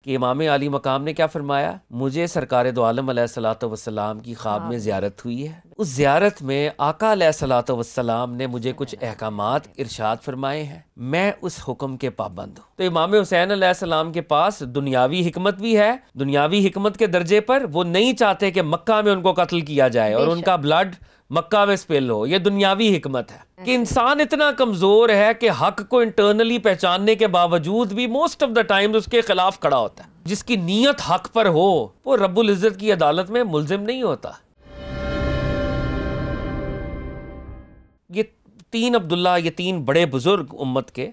کہ امام علی مقام نے کیا فرمایا؟ مجھے سرکار دو عالم علیہ الصلوۃ والسلام کی خواب میں زیارت ہوئی ہے، اس زیارت میں آقا علیہ الصلوۃ والسلام نے مجھے کچھ احکامات ارشاد فرمائے ہیں، میں اس حکم کے پابند ہوں۔ تو امام حسین علیہ السلام کے پاس دنیاوی حکمت بھی ہے، دنیاوی حکمت کے درجے پر وہ نہیں چاہتے کہ مکہ میں ان کو قتل کیا جائے اور ان کا بلڈ مکہ میں سپل ہو، یہ دنیاوی حکمت ہے کہ انسان اتنا کمزور ہے کہ حق کو انٹرنلی پہچاننے کے باوجود بھی موسٹ آف دا ٹائم اس کے خلاف کھڑا ہوتا ہے۔ جس کی نیت حق پر ہو وہ رب العزت کی عدالت میں ملزم نہیں ہوتا۔ یہ تین عبداللہ، یہ تین بڑے بزرگ امت کے،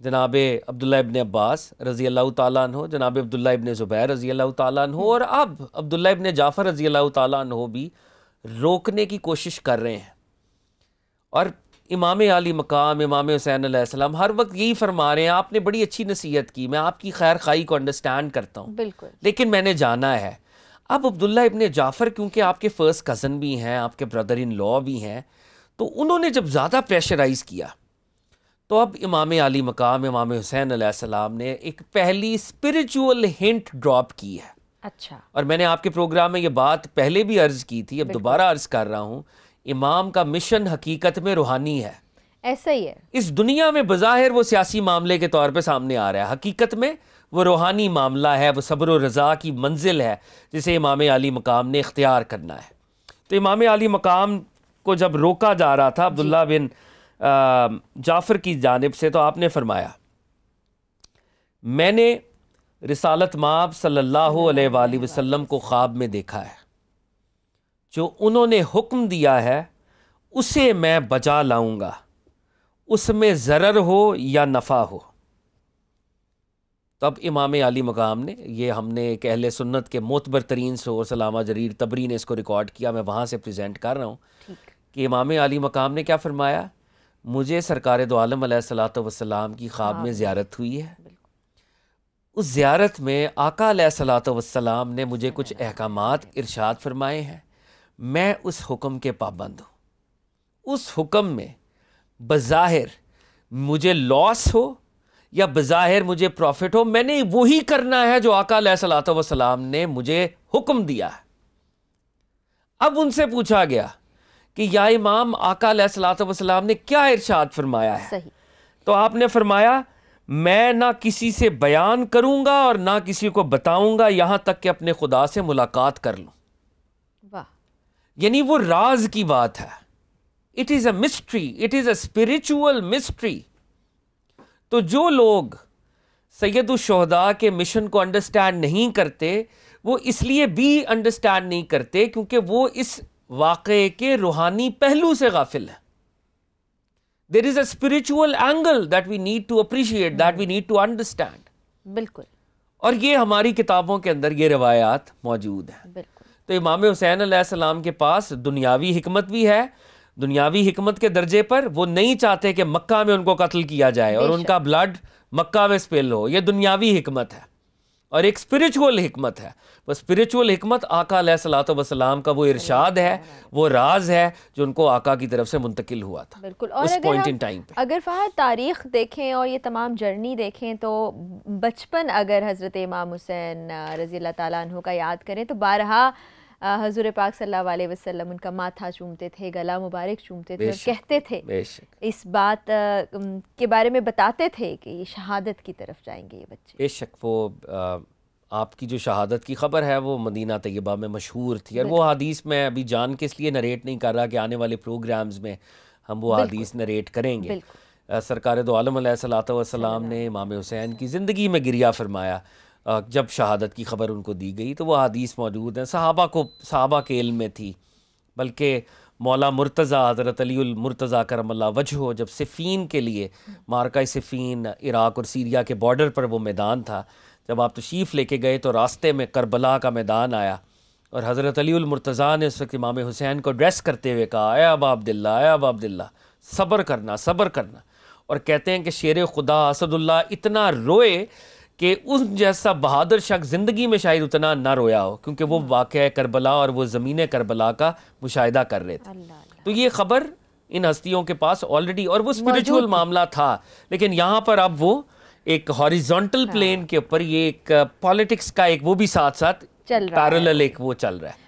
جناب عبداللہ ابن عباس رضی اللہ تعالیٰ عنہ، جناب عبداللہ ابن زبیر رضی اللہ تعالیٰ عنہ، اور اب عبداللہ ابن جعفر رضی اللہ تعالیٰ عنہ بھی روکنے کی کوشش کر رہے ہیں۔ اور امام علی مقام، امام حسین علیہ السلام ہر وقت یہی فرما رہے ہیں، آپ نے بڑی اچھی نصیحت کی، میں آپ کی خیر خواہی کو انڈرسٹینڈ کرتا ہوں، بالکل، لیکن میں نے جانا ہے۔ اب عبداللہ ابن جعفر کیونکہ آپ کے فرسٹ کزن بھی ہیں، آپ کے بردر ان لا بھی ہیں، تو انہوں نے جب زیادہ پریشرائز کیا تو اب امام علی مقام، امام حسین علیہ السلام نے ایک پہلی اسپرچول ہنٹ ڈراپ کی ہے۔ اچھا، اور میں نے آپ کے پروگرام میں یہ بات پہلے بھی عرض کی تھی، اب دوبارہ عرض کر رہا ہوں، امام کا مشن حقیقت میں روحانی ہے، ایسا ہی ہے۔ اس دنیا میں بظاہر وہ سیاسی معاملے کے طور پہ سامنے آ رہا ہے، حقیقت میں وہ روحانی معاملہ ہے، وہ صبر و رضا کی منزل ہے جسے امام علی مقام نے اختیار کرنا ہے۔ تو امام علی مقام کو جب روکا جا رہا تھا عبداللہ بن جعفر کی جانب سے، تو آپ نے فرمایا میں نے رسالت مآب صلی اللہ علیہ وآلہ وسلم کو خواب میں دیکھا ہے، جو انہوں نے حکم دیا ہے اسے میں بجا لاؤں گا، اس میں ضرر ہو یا نفع ہو۔ تب امام علی مقام نے، یہ ہم نے ایک اہل سنت کے معتبر ترین سورس علامہ جریر طبری نے اس کو ریکارڈ کیا، میں وہاں سے پریزنٹ کر رہا ہوں کہ امام علی مقام نے کیا فرمایا؟ مجھے سرکار دو عالم علیہ الصلوۃ والسلام کی خواب میں زیارت ہوئی ہے، اس زیارت میں آقا علیہ الصلوۃ والسلام نے مجھے کچھ احکامات ارشاد فرمائے ہیں، میں اس حکم کے پابند ہوں۔ اس حکم میں بظاہر مجھے لاس ہو یا بظاہر مجھے پروفٹ ہو، میں نے وہی کرنا ہے جو آقا علیہ الصلوۃ والسلام نے مجھے حکم دیا ہے۔ اب ان سے پوچھا گیا کہ یا امام، آقا علیہ الصلوۃ والسلام نے کیا ارشاد فرمایا ہے؟ صحیح۔ تو آپ نے فرمایا میں نہ کسی سے بیان کروں گا اور نہ کسی کو بتاؤں گا یہاں تک کہ اپنے خدا سے ملاقات کر لوں۔ واہ، یعنی وہ راز کی بات ہے، it is a mystery, it is a spiritual mystery. تو جو لوگ سید الشہداء کے مشن کو انڈرسٹینڈ نہیں کرتے، وہ اس لیے بھی انڈرسٹینڈ نہیں کرتے کیونکہ وہ اس واقعے کے روحانی پہلو سے غافل ہے۔ There is a spiritual angle that we need to appreciate, that we need to understand. بالکل، اور یہ ہماری کتابوں کے اندر یہ روایات موجود ہیں۔ بالکل، تو امام حسین علیہ السلام کے پاس دنیاوی حکمت بھی ہے، دنیاوی حکمت کے درجے پر وہ نہیں چاہتے کہ مکہ میں ان کو قتل کیا جائے اور ان کا بلڈ مکہ میں سپل ہو، یہ دنیاوی حکمت ہے۔ اور ایک اسپرچول حکمت ہے، وہ اسپرچول حکمت آقا علیہ الصلوۃ والسلام کا وہ ارشاد ہے، وہ راز ہے جو ان کو آقا کی طرف سے منتقل ہوا تھا بالکل۔ اور اس پوائنٹ ان ٹائم پہ۔ اگر فہد تاریخ دیکھیں اور یہ تمام جرنی دیکھیں تو بچپن اگر حضرت امام حسین رضی اللہ تعالیٰ عنہ کا یاد کریں تو بارہا حضور پاک صلی اللہ علیہ وسلم ان کا ماتھا چومتے تھے، گلا مبارک چومتے تھے اور کہتے تھے، اس بات کے بارے میں بتاتے تھے کہ یہ شہادت کی طرف جائیں گے یہ بچے۔ بے شک، وہ آپ کی جو شہادت کی خبر ہے وہ مدینہ طیبہ میں مشہور تھی، اور وہ حدیث میں ابھی جان کے اس لیے نریٹ نہیں کر رہا کہ آنے والے پروگرامز میں ہم وہ حدیث نریٹ کریں گے۔ سرکار دو عالم علیہ الصلوۃ والسلام نے امام حسین کی زندگی میں گریہ فرمایا جب شہادت کی خبر ان کو دی گئی، تو وہ حدیث موجود ہیں، صحابہ کے علم میں تھی، بلکہ مولا مرتضیٰ حضرت علی المرتضیٰ کرم اللہ وجہہ جب صفین کے لیے، معرکہ صفین عراق اور سیریا کے بارڈر پر وہ میدان تھا، جب آپ تشریف لے کے گئے تو راستے میں کربلا کا میدان آیا اور حضرت علی المرتضیٰ نے اس وقت امام حسین کو ایڈریس کرتے ہوئے کہا، اے ابا عبداللہ، اے ابا عبداللہ، صبر کرنا، صبر کرنا۔ اور کہتے ہیں کہ شیر خدا اسد اللہ اتنا روئے کہ اس جیسا بہادر شخص زندگی میں شاید اتنا نہ رویا ہو، کیونکہ وہ واقعہ کربلا اور وہ زمین کربلا کا مشاہدہ کر رہے تھے۔ تو یہ خبر ان ہستیوں کے پاس آلریڈی، اور وہ اسپرچول معاملہ تھا، لیکن یہاں پر اب وہ ایک ہاریزونٹل پلین کے اوپر یہ ایک پالیٹکس کا ایک وہ بھی ساتھ ساتھ پیرالل ایک وہ چل رہا ہے.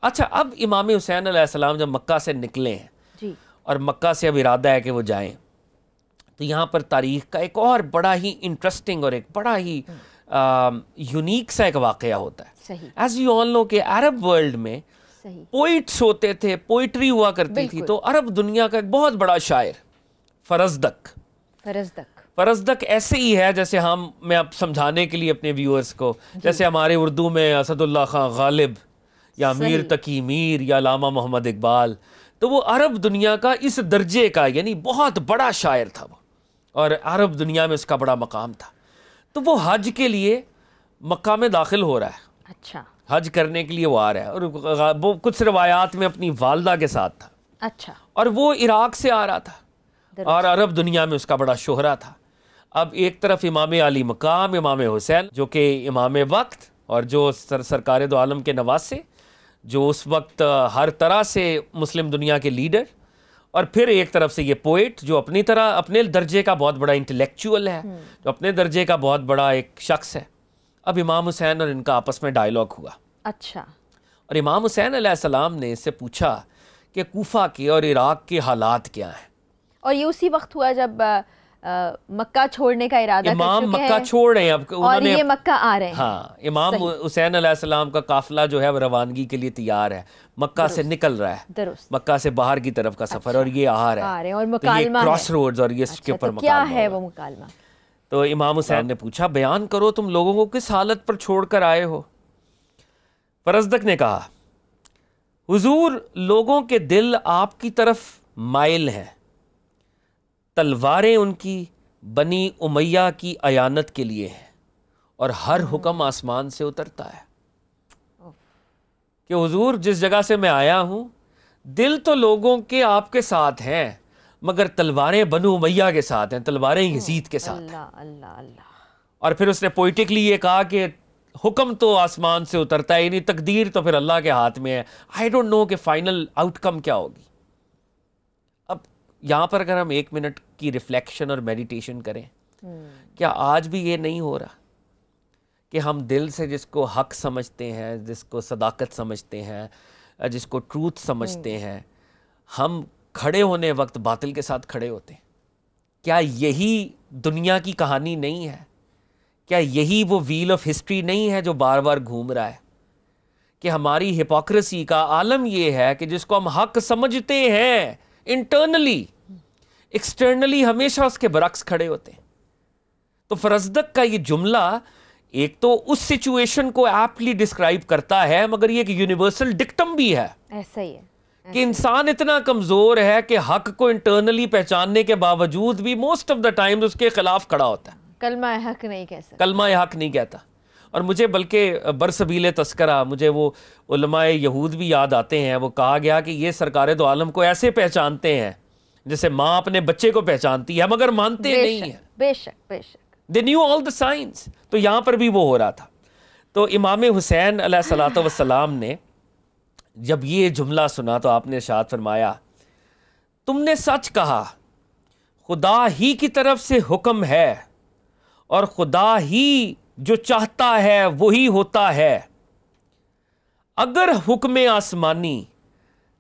اچھا اب امام حسین علیہ السلام جب مکہ سے نکلے ہیں اور مکہ سے اب ارادہ ہے کہ وہ جائیں, تو یہاں پر تاریخ کا ایک اور بڑا ہی انٹرسٹنگ اور ایک بڑا ہی یونیک سا ایک واقعہ ہوتا ہے. ایز یو آل نو کہ عرب ورلڈ میں پوئٹس ہوتے تھے, پوئٹری ہوا کرتی تھی. تو عرب دنیا کا ایک بہت بڑا شاعر فرزدق ایسے ہی ہے جیسے میں اب سمجھانے کے لیے اپنے ویورز کو, جیسے ہمارے اردو میں اسد اللہ خان غالب یا میر تقی میر یا علامہ محمد اقبال, تو وہ عرب دنیا کا اس درجے کا یعنی بہت بڑا شاعر تھا وہ, اور عرب دنیا میں اس کا بڑا مقام تھا. تو وہ حج کے لیے مکہ میں داخل ہو رہا ہے. اچھا, حج کرنے کے لیے وہ آ رہا ہے, اور وہ کچھ روایات میں اپنی والدہ کے ساتھ تھا. اچھا, اور وہ عراق سے آ رہا تھا اور عرب دنیا میں اس کا بڑا شہرہ تھا. اب ایک طرف امام علی مقام امام حسین جو کہ امام وقت اور جو سرکار دو عالم کے نواسے, جو اس وقت ہر طرح سے مسلم دنیا کے لیڈر, اور پھر ایک طرف سے یہ پوئٹ جو اپنی طرح اپنے درجے کا بہت بڑا انٹلیکچوئل ہے, جو اپنے درجے کا بہت بڑا ایک شخص ہے. اب امام حسین اور ان کا آپس میں ڈائیلاگ ہوا. اچھا, اور امام حسین علیہ السلام نے اس سے پوچھا کہ کوفہ کے اور عراق کے حالات کیا ہیں. اور یہ اسی وقت ہوا جب مکہ چھوڑنے کا ارادہ امام مکہ چھوڑ رہے ہیں اب, اور یہ مکہ آ رہے ہیں. ہاں, امام حسین علیہ السلام کا قافلہ جو ہے وہ روانگی کے لیے تیار ہے, مکہ سے نکل رہا ہے, مکہ سے باہر کی طرف کا سفر, اور یہ آ رہا ہے, اور مکالمہ ہے, کراس روڈز, اور یہ اس کے اوپر کیا ہے وہ مکالمہ. تو امام حسین نے پوچھا بیان کرو تم لوگوں کو کس حالت پر چھوڑ کر آئے ہو. فرزدق نے کہا حضور لوگوں کے دل آپ کی طرف مائل ہیں, تلواریں ان کی بنی امیہ کی عیانت کے لیے ہیں, اور ہر حکم آسمان سے اترتا ہے. کہ حضور جس جگہ سے میں آیا ہوں دل تو لوگوں کے آپ کے ساتھ ہیں, مگر تلواریں بنو امیہ کے ساتھ ہیں, تلواریں یزید کے ساتھ ہیں. اللہ اللہ. اور پھر اس نے پوئٹکلی یہ کہا کہ حکم تو آسمان سے اترتا ہے, یعنی تقدیر تو پھر اللہ کے ہاتھ میں ہے. آئی ڈونٹ نو کہ فائنل آؤٹ کم کیا ہوگی. اب یہاں پر اگر ہم 1 منٹ کی ریفلیکشن اور میڈیٹیشن کریں, کیا آج بھی یہ نہیں ہو رہا کہ ہم دل سے جس کو حق سمجھتے ہیں, جس کو صداقت سمجھتے ہیں, جس کو ٹروتھ سمجھتے ہیں, ہم کھڑے ہونے وقت باطل کے ساتھ کھڑے ہوتے ہیں؟ کیا یہی دنیا کی کہانی نہیں ہے؟ کیا یہی وہ ویل آف ہسٹری نہیں ہے جو بار بار گھوم رہا ہے؟ کہ ہماری ہپوکریسی کا عالم یہ ہے کہ جس کو ہم حق سمجھتے ہیں انٹرنلی, ایکسٹرنلی ہمیشہ اس کے برعکس کھڑے ہوتے ہیں. تو فرزدق کا یہ جملہ ایک تو اس سچویشن کو ایپٹلی ڈسکرائب کرتا ہے, مگر یہ ایک یونیورسل ڈکٹم بھی ہے. ایسا ہی ہے کہ انسان اتنا کمزور ہے کہ حق کو انٹرنلی پہچاننے کے باوجود بھی موسٹ آف دا ٹائم اس کے خلاف کھڑا ہوتا ہے. کلمہ حق نہیں کہہ سکتا, کلمہ حق نہیں کہتا. اور مجھے بلکہ برسبیل تذکرہ مجھے وہ علماء یہود بھی یاد آتے ہیں. وہ کہا گیا کہ یہ سرکار دو عالم کو ایسے پہچانتے ہیں جیسے ماں اپنے بچے کو پہچانتی ہے, مگر مانتے نہیں ہیں. بے شک بے شک. They knew all the signs. تو یہاں پر بھی وہ ہو رہا تھا. تو امام حسین علیہ الصلوۃ والسلام نے جب یہ جملہ سنا تو آپ نے ارشاد فرمایا تم نے سچ کہا, خدا ہی کی طرف سے حکم ہے اور خدا ہی جو چاہتا ہے وہی ہوتا ہے. اگر حکم آسمانی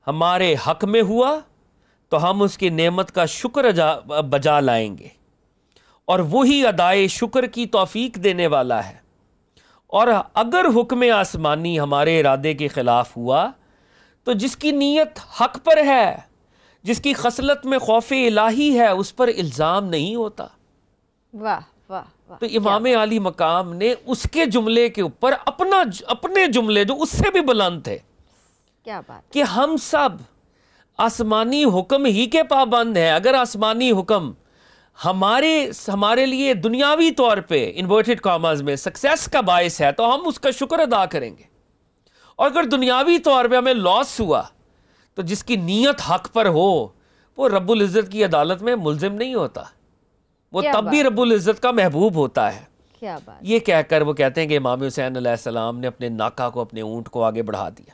ہمارے حق میں ہوا تو ہم اس کی نعمت کا شکر بجا لائیں گے, اور وہی ادائے شکر کی توفیق دینے والا ہے. اور اگر حکم آسمانی ہمارے ارادے کے خلاف ہوا تو جس کی نیت حق پر ہے, جس کی خصلت میں خوف الہی ہے, اس پر الزام نہیں ہوتا. واہ واہ واہ. تو امام علی مقام نے اس کے جملے کے اوپر اپنے جملے جو اس سے بھی بلند تھے, کیا بات, کہ ہم سب آسمانی حکم ہی کے پابند ہیں. اگر آسمانی حکم ہمارے لیے دنیاوی طور پہ انورٹڈ کاماز میں سکسیس کا باعث ہے تو ہم اس کا شکر ادا کریں گے, اور اگر دنیاوی طور پہ ہمیں لاس ہوا تو جس کی نیت حق پر ہو وہ رب العزت کی عدالت میں ملزم نہیں ہوتا, وہ تب بھی رب العزت کا محبوب ہوتا ہے. کیا بات. یہ کہہ کر وہ کہتے ہیں کہ امام حسین علیہ السلام نے اپنے ناکا کو, اپنے اونٹ کو آگے بڑھا دیا.